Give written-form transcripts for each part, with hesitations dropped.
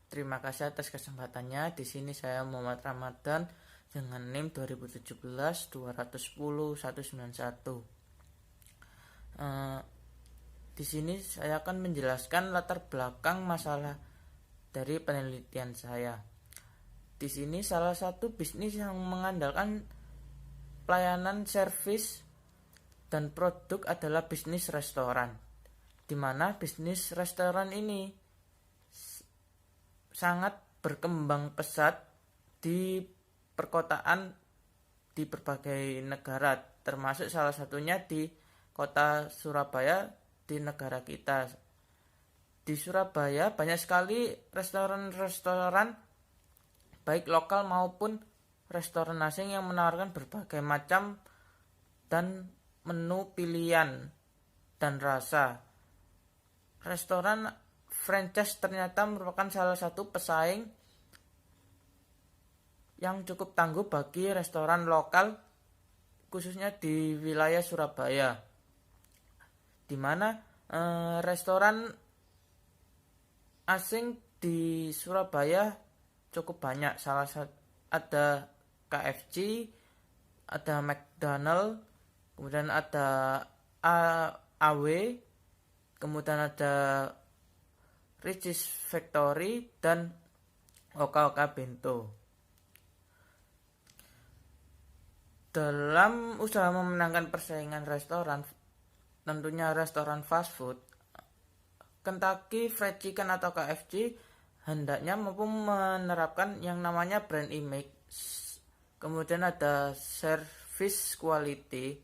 Terima kasih atas kesempatannya. Di sini saya Muhammad Ramadan dengan NIM 2017 210 191. Di sini saya akan menjelaskan latar belakang masalah dari penelitian saya. Di sini salah satu bisnis yang mengandalkan pelayanan servis dan produk adalah bisnis restoran, di mana bisnis restoran ini sangat berkembang pesat di perkotaan di berbagai negara, termasuk salah satunya di kota Surabaya di negara kita. Di Surabaya banyak sekali restoran-restoran baik lokal maupun restoran asing yang menawarkan berbagai macam dan menu pilihan dan rasa. Restoran franchise ternyata merupakan salah satu pesaing yang cukup tangguh bagi restoran lokal, khususnya di wilayah Surabaya, di mana restoran asing di Surabaya cukup banyak. Salah satu ada KFC, ada McDonald, kemudian ada AW, kemudian ada Ricis Factory dan Oka-Oka Bento. Dalam usaha memenangkan persaingan restoran, tentunya restoran fast food, Kentucky Fried Chicken atau KFC hendaknya mampu menerapkan yang namanya brand image, kemudian ada service quality,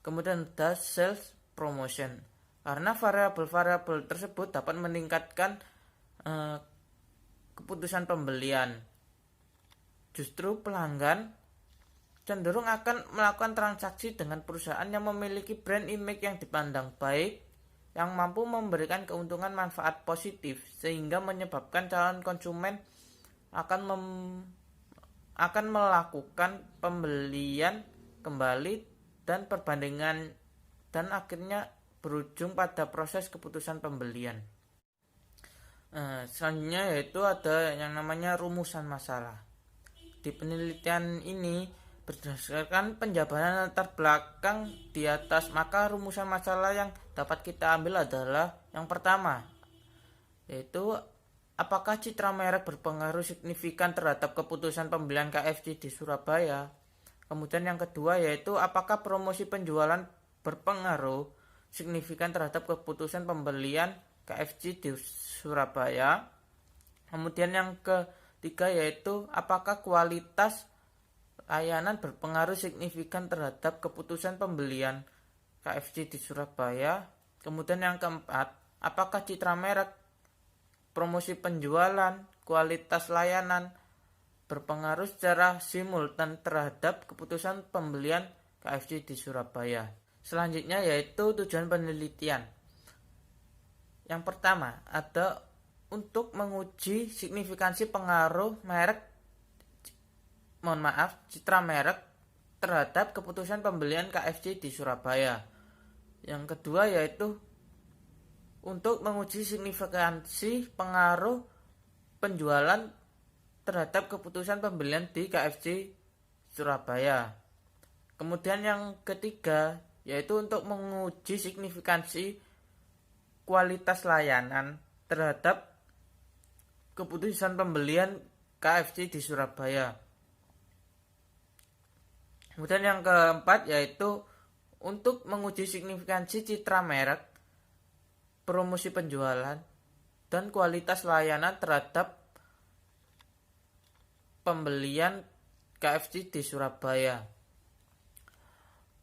kemudian ada sales promotion. Karena variabel-variabel tersebut dapat meningkatkan keputusan pembelian. Justru pelanggan cenderung akan melakukan transaksi dengan perusahaan yang memiliki brand image yang dipandang baik, yang mampu memberikan keuntungan manfaat positif, sehingga menyebabkan calon konsumen akan melakukan pembelian kembali dan perbandingan, dan akhirnya berujung pada proses keputusan pembelian. Selanjutnya yaitu ada yang namanya rumusan masalah. Di penelitian ini berdasarkan penjabaran latar belakang di atas, maka rumusan masalah yang dapat kita ambil adalah yang pertama, yaitu apakah citra merek berpengaruh signifikan terhadap keputusan pembelian KFC di Surabaya. Kemudian yang kedua yaitu apakah promosi penjualan berpengaruh signifikan terhadap keputusan pembelian KFC di Surabaya. Kemudian yang ketiga yaitu apakah kualitas layanan berpengaruh signifikan terhadap keputusan pembelian KFC di Surabaya. Kemudian yang keempat, apakah citra merek, promosi penjualan, kualitas layanan berpengaruh secara simultan terhadap keputusan pembelian KFC di Surabaya. Selanjutnya yaitu tujuan penelitian. Yang pertama ada untuk menguji signifikansi pengaruh citra merek terhadap keputusan pembelian KFC di Surabaya. Yang kedua yaitu untuk menguji signifikansi pengaruh penjualan terhadap keputusan pembelian di KFC Surabaya. Kemudian yang ketiga yaitu untuk menguji signifikansi kualitas layanan terhadap keputusan pembelian KFC di Surabaya. Kemudian yang keempat yaitu untuk menguji signifikansi citra merek, promosi penjualan, dan kualitas layanan terhadap pembelian KFC di Surabaya.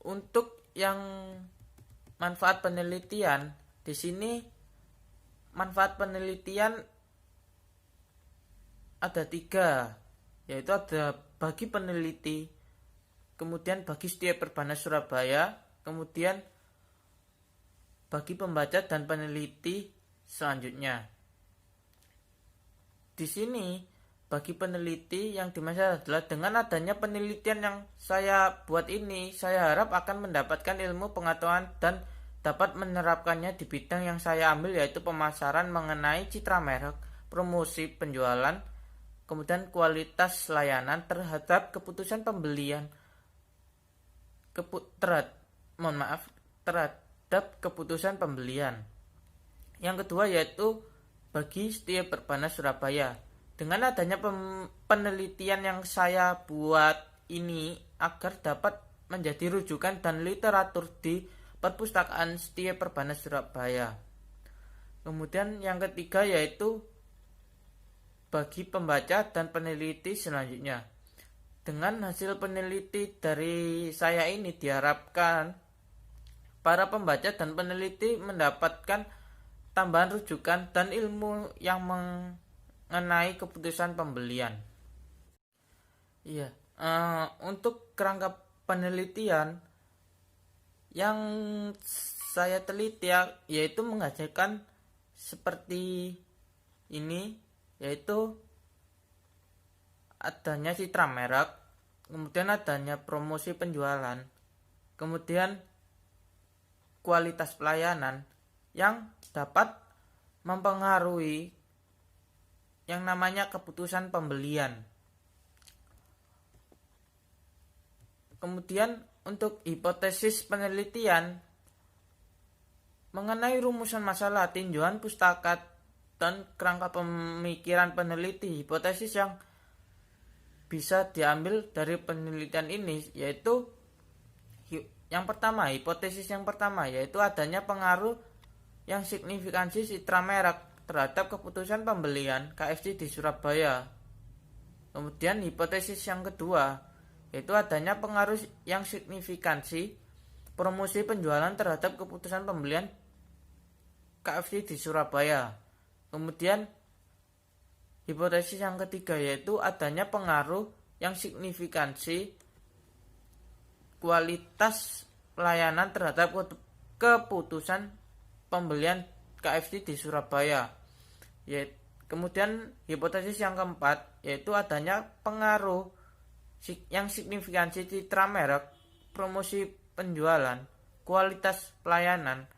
Untuk yang manfaat penelitian, di sini manfaat penelitian ada 3, yaitu ada bagi peneliti, kemudian bagi setiap perbana Surabaya, kemudian bagi pembaca dan peneliti selanjutnya. Di sini bagi peneliti yang dimaksud adalah dengan adanya penelitian yang saya buat ini, saya harap akan mendapatkan ilmu pengetahuan dan dapat menerapkannya di bidang yang saya ambil, yaitu pemasaran mengenai citra merek, promosi penjualan, kemudian kualitas layanan terhadap keputusan pembelian, terhadap keputusan pembelian. Yang kedua yaitu bagi setiap Perbanas Surabaya. Dengan adanya penelitian yang saya buat ini agar dapat menjadi rujukan dan literatur di perpustakaan setiap Perbanas Surabaya. Kemudian yang ketiga yaitu bagi pembaca dan peneliti selanjutnya. Dengan hasil peneliti dari saya ini diharapkan para pembaca dan peneliti mendapatkan tambahan rujukan dan ilmu yang mengenai keputusan pembelian. Untuk kerangka penelitian yang saya teliti yaitu menghasilkan seperti ini, yaitu adanya citra merek, kemudian adanya promosi penjualan, kemudian kualitas pelayanan yang dapat mempengaruhi yang namanya keputusan pembelian. Kemudian untuk hipotesis penelitian mengenai rumusan masalah, tinjauan pustaka dan kerangka pemikiran peneliti, hipotesis yang bisa diambil dari penelitian ini yaitu hipotesis yang pertama yaitu adanya pengaruh yang signifikansi citra merek terhadap keputusan pembelian KFC di Surabaya. Kemudian hipotesis yang kedua yaitu adanya pengaruh yang signifikansi promosi penjualan terhadap keputusan pembelian KFC di Surabaya. Kemudian hipotesis yang ketiga yaitu adanya pengaruh yang signifikansi kualitas pelayanan terhadap keputusan pembelian KFC di Surabaya. Kemudian hipotesis yang keempat yaitu adanya pengaruh yang signifikansi citra merek, promosi penjualan, kualitas pelayanan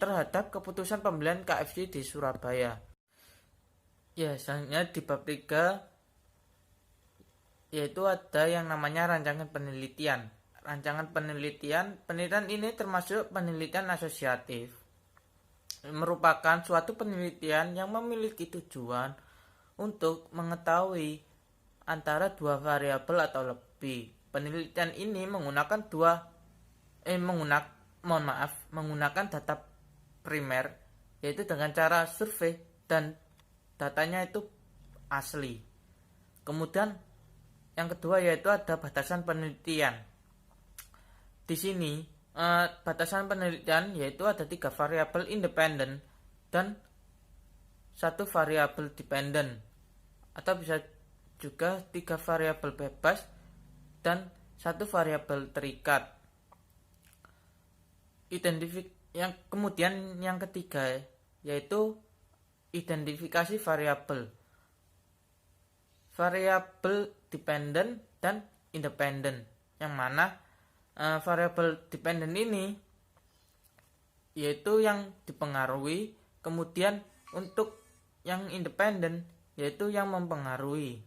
terhadap keputusan pembelian KFC di Surabaya. Selanjutnya di bab 3 yaitu ada yang namanya rancangan penelitian. Penelitian ini termasuk penelitian asosiatif. Merupakan suatu penelitian yang memiliki tujuan untuk mengetahui antara dua variabel atau lebih. Penelitian ini menggunakan menggunakan data primer, yaitu dengan cara survei dan datanya itu asli. Kemudian yang kedua yaitu ada batasan penelitian. Di sini batasan penelitian yaitu ada 3 variabel independen dan 1 variabel dependen, atau bisa juga 3 variabel bebas dan 1 variabel terikat. Kemudian yang ketiga yaitu identifikasi variabel dependen dan independen, yang mana variabel dependen ini yaitu yang dipengaruhi, kemudian untuk yang independen yaitu yang mempengaruhi.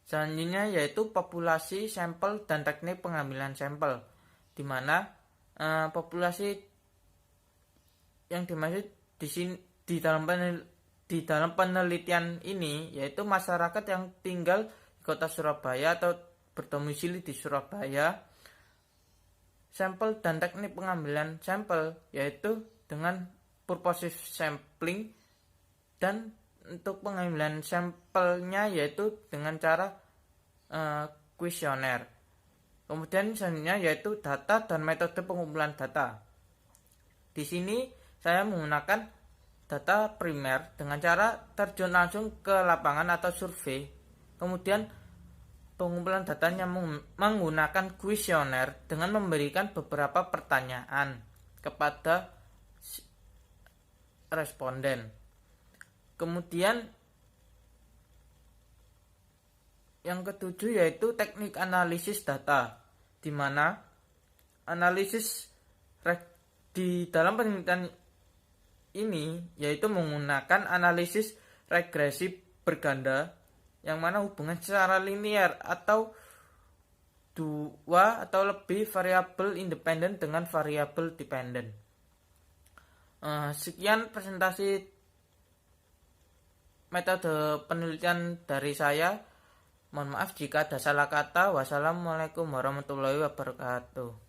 Selanjutnya yaitu populasi sampel dan teknik pengambilan sampel, di mana populasi yang dimaksud di sini di dalam penelitian ini yaitu masyarakat yang tinggal di kota Surabaya atau berdomisili di Surabaya. Sampel dan teknik pengambilan sampel yaitu dengan purposive sampling, dan untuk pengambilan sampelnya yaitu dengan cara kuesioner. Kemudian selanjutnya yaitu data dan metode pengumpulan data. Di sini saya menggunakan data primer dengan cara terjun langsung ke lapangan atau survei. Kemudian pengumpulan datanya menggunakan kuesioner dengan memberikan beberapa pertanyaan kepada responden. Kemudian yang ketujuh yaitu teknik analisis data, di mana analisis di dalam penelitian ini yaitu menggunakan analisis regresi berganda yang mana hubungan secara linear atau dua atau lebih variabel independen dengan variabel dependen. Sekian presentasi metode penelitian dari saya. Mohon maaf jika ada salah kata. Wassalamualaikum warahmatullahi wabarakatuh.